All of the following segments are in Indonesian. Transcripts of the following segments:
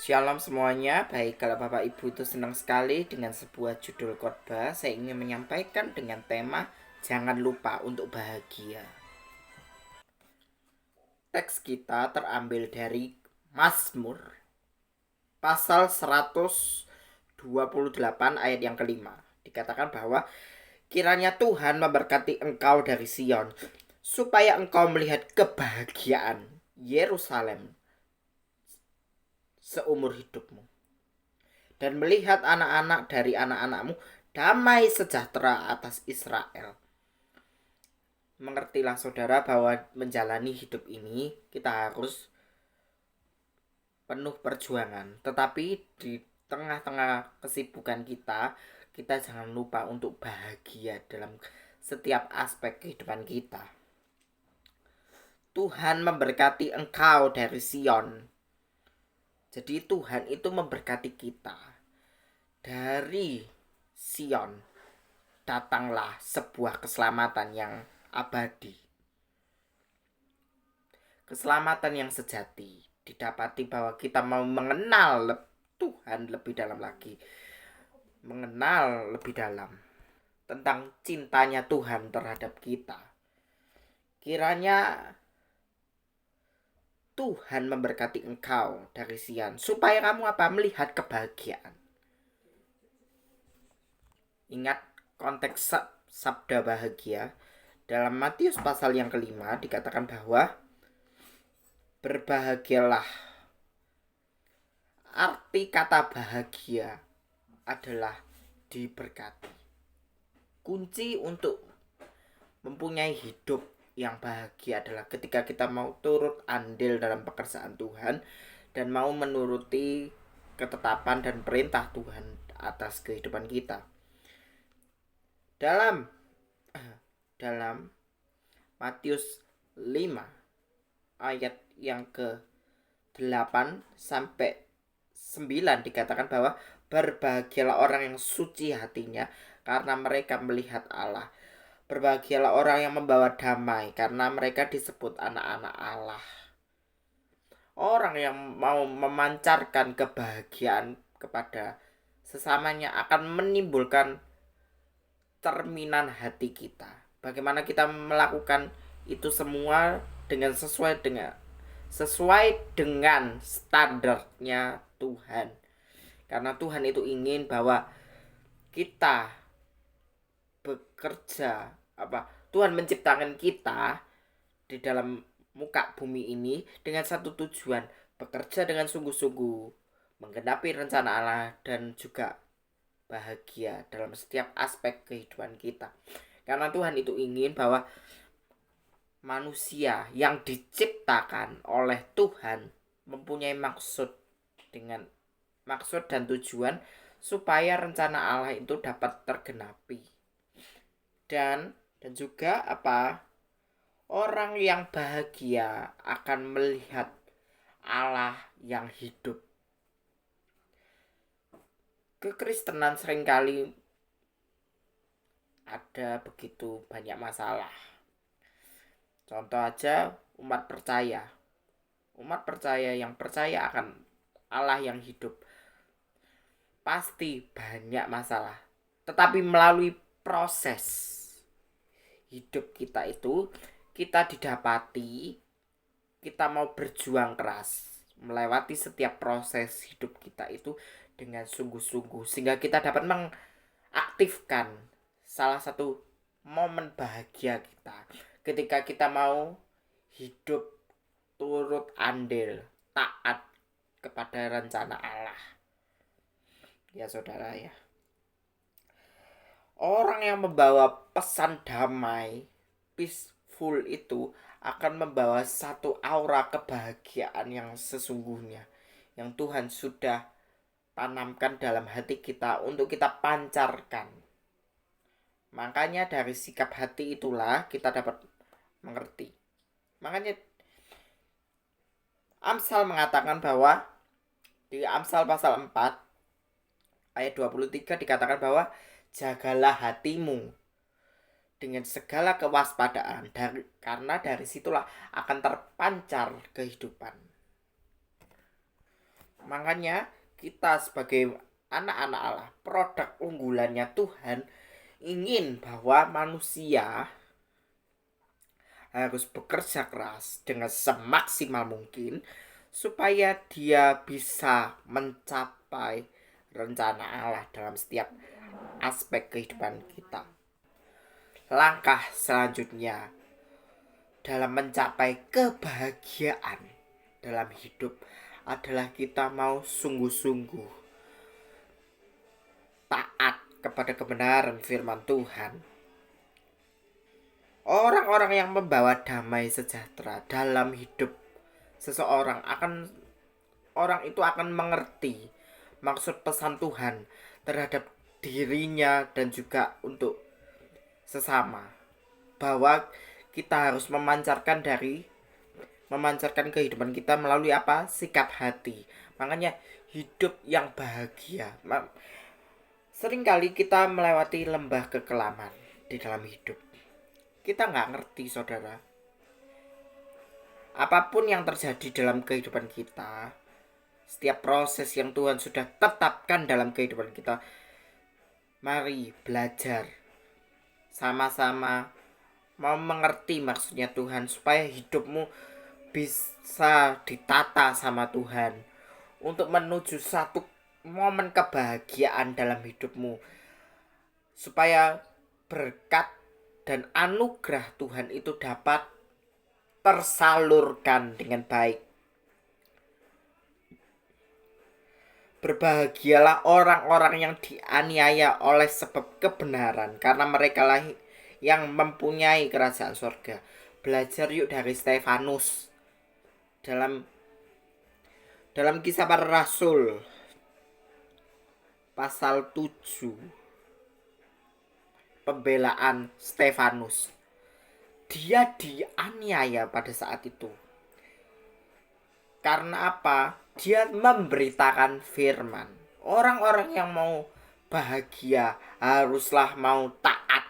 Shalom semuanya, baik kalau Bapak Ibu itu senang sekali dengan sebuah judul khotbah, saya ingin menyampaikan dengan tema jangan lupa untuk bahagia. Teks kita terambil dari Mazmur pasal 128 ayat yang kelima. Dikatakan bahwa kiranya Tuhan memberkati engkau dari Sion, supaya engkau melihat kebahagiaan Yerusalem seumur hidupmu, dan melihat anak-anak dari anak-anakmu damai sejahtera atas Israel. Mengertilah saudara bahwa menjalani hidup ini kita harus penuh perjuangan. Tetapi di tengah-tengah kesibukan kita jangan lupa untuk bahagia dalam setiap aspek kehidupan kita. Tuhan memberkati engkau dari Sion. Jadi Tuhan itu memberkati kita. Dari Sion datanglah sebuah keselamatan yang abadi. Keselamatan yang sejati didapati bahwa kita mau mengenal Tuhan lebih dalam lagi. Mengenal lebih dalam tentang cintanya Tuhan terhadap kita. Kiranya Tuhan memberkati engkau dari Sion, supaya kamu melihat kebahagiaan. Ingat konteks sabda bahagia. Dalam Matius pasal yang kelima dikatakan bahwa berbahagialah. Arti kata bahagia adalah diberkati. Kunci untuk mempunyai hidup yang bahagia adalah ketika kita mau turut andil dalam pekerjaan Tuhan dan mau menuruti ketetapan dan perintah Tuhan atas kehidupan kita. Dalam Matius 5 ayat yang ke-8 sampai 9 dikatakan bahwa berbahagialah orang yang suci hatinya karena mereka melihat Allah. Berbahagialah orang yang membawa damai karena mereka disebut anak-anak Allah. Orang yang mau memancarkan kebahagiaan kepada sesamanya akan menimbulkan cerminan hati kita. Bagaimana kita melakukan itu semua dengan sesuai dengan standarnya Tuhan. Karena Tuhan itu ingin bahwa kita bekerja Tuhan menciptakan kita di dalam muka bumi ini dengan satu tujuan, bekerja dengan sungguh-sungguh, menggenapi rencana Allah dan juga bahagia dalam setiap aspek kehidupan kita. Karena Tuhan itu ingin bahwa manusia yang diciptakan oleh Tuhan mempunyai maksud dan tujuan supaya rencana Allah itu dapat tergenapi. Dan juga orang yang bahagia akan melihat Allah yang hidup. Kekristenan seringkali ada begitu banyak masalah. Contoh aja umat percaya yang percaya akan Allah yang hidup pasti banyak masalah. Tetapi melalui proses hidup kita itu kita didapati kita mau berjuang keras melewati setiap proses hidup kita itu dengan sungguh-sungguh sehingga kita dapat mengaktifkan salah satu momen bahagia kita ketika kita mau hidup turut andil taat kepada rencana Allah. Ya saudara ya. Orang yang membawa pesan damai, peaceful itu akan membawa satu aura kebahagiaan yang sesungguhnya yang Tuhan sudah tanamkan dalam hati kita untuk kita pancarkan. Makanya dari sikap hati itulah kita dapat mengerti. Makanya Amsal mengatakan bahwa di Amsal pasal 4 ayat 23 dikatakan bahwa jagalah hatimu dengan segala kewaspadaan karena dari situlah akan terpancar kehidupan. Makanya kita sebagai anak-anak Allah, produk unggulannya Tuhan, ingin bahwa manusia harus bekerja keras dengan semaksimal mungkin supaya dia bisa mencapai rencana Allah dalam setiap aspek kehidupan kita. Langkah selanjutnya dalam mencapai kebahagiaan dalam hidup adalah kita mau sungguh-sungguh taat kepada kebenaran firman Tuhan. Orang-orang yang membawa damai sejahtera dalam hidup seseorang orang itu akan mengerti maksud pesan Tuhan terhadap dirinya dan juga untuk sesama, bahwa kita harus memancarkan kehidupan kita melalui apa? Sikap hati. Makanya hidup yang bahagia. Seringkali kita melewati lembah kekelaman di dalam hidup. Kita nggak ngerti, saudara. Apapun yang terjadi dalam kehidupan kita, setiap proses yang Tuhan sudah tetapkan dalam kehidupan kita, mari belajar sama-sama mau mengerti maksudnya Tuhan, supaya hidupmu bisa ditata sama Tuhan untuk menuju satu momen kebahagiaan dalam hidupmu, supaya berkat dan anugerah Tuhan itu dapat tersalurkan dengan baik. Berbahagialah orang-orang yang dianiaya oleh sebab kebenaran, karena mereka lah yang mempunyai kerajaan surga. Belajar yuk dari Stefanus dalam Kisah Para Rasul pasal 7, pembelaan Stefanus. Dia dianiaya pada saat itu. Karena apa? Dia memberitakan firman. Orang-orang yang mau bahagia haruslah mau taat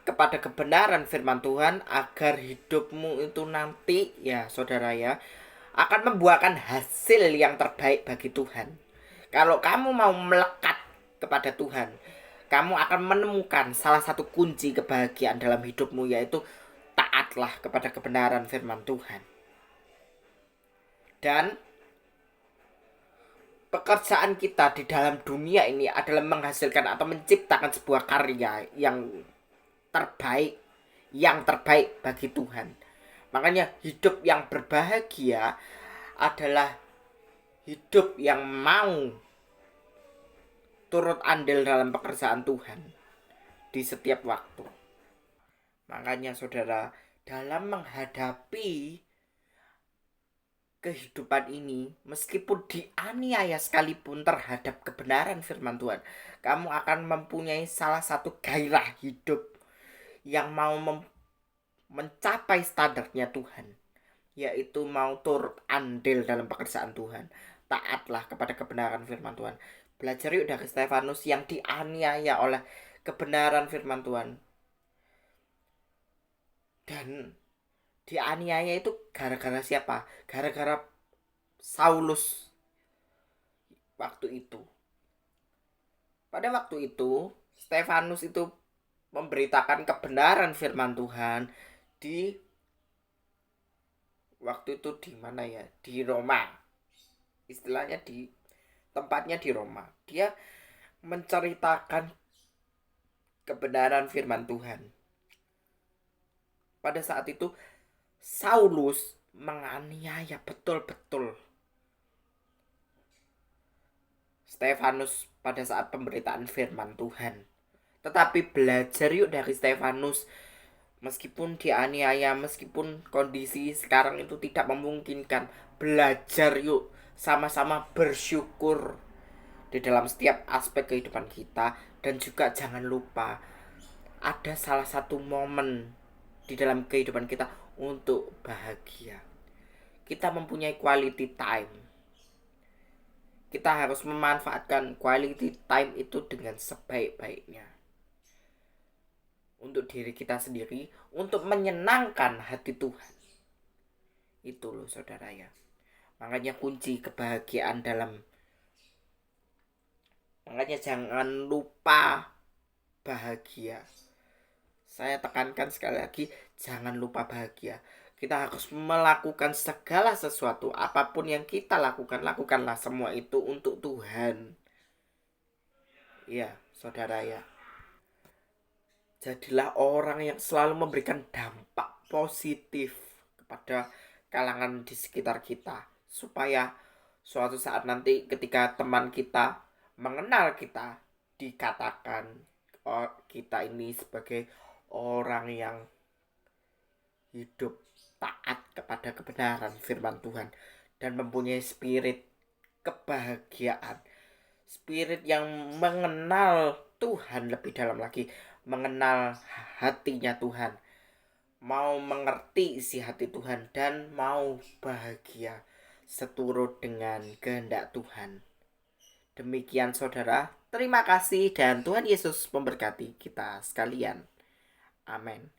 kepada kebenaran firman Tuhan, agar hidupmu itu nanti ya saudara ya akan membuahkan hasil yang terbaik bagi Tuhan. Kalau kamu mau melekat kepada Tuhan, kamu akan menemukan salah satu kunci kebahagiaan dalam hidupmu, yaitu taatlah kepada kebenaran firman Tuhan. Dan pekerjaan kita di dalam dunia ini adalah menghasilkan atau menciptakan sebuah karya yang terbaik bagi Tuhan. Makanya hidup yang berbahagia adalah hidup yang mau turut andil dalam pekerjaan Tuhan di setiap waktu. Makanya saudara, dalam menghadapi kehidupan ini, meskipun dianiaya sekalipun terhadap kebenaran firman Tuhan, kamu akan mempunyai salah satu gairah hidup yang mau mencapai standarnya Tuhan, yaitu mau turut andil dalam pekerjaan Tuhan. Taatlah kepada kebenaran firman Tuhan. Belajar yuk dari Stefanus yang dianiaya oleh kebenaran firman Tuhan. Dan dianiaya itu gara-gara siapa? Gara-gara Saulus waktu itu. Pada waktu itu Stefanus itu memberitakan kebenaran firman Tuhan di waktu itu di mana ya? Di Roma. Istilahnya tempatnya di Roma. Dia menceritakan kebenaran firman Tuhan. Pada saat itu Saulus menganiaya betul-betul Stefanus pada saat pemberitaan firman Tuhan. Tetapi belajar yuk dari Stefanus. Meskipun dianiaya, meskipun kondisi sekarang itu tidak memungkinkan, belajar yuk sama-sama bersyukur di dalam setiap aspek kehidupan kita. Dan juga jangan lupa, ada salah satu momen di dalam kehidupan kita untuk bahagia. Kita mempunyai quality time. Kita harus memanfaatkan quality time itu dengan sebaik-baiknya untuk diri kita sendiri, untuk menyenangkan hati Tuhan. Itu loh saudara ya. Makanya kunci kebahagiaan dalam, makanya jangan lupa bahagia. Saya tekankan sekali lagi, jangan lupa bahagia. Kita harus melakukan segala sesuatu, apapun yang kita lakukan, lakukanlah semua itu untuk Tuhan. Ya, saudara ya. Jadilah orang yang selalu memberikan dampak positif kepada kalangan di sekitar kita, supaya suatu saat nanti ketika teman kita mengenal kita, dikatakan oh, kita ini sebagai orang yang hidup taat kepada kebenaran firman Tuhan dan mempunyai spirit kebahagiaan, spirit yang mengenal Tuhan lebih dalam lagi, mengenal hatinya Tuhan, mau mengerti isi hati Tuhan dan mau bahagia seturut dengan kehendak Tuhan. Demikian saudara, terima kasih dan Tuhan Yesus memberkati kita sekalian. Amin.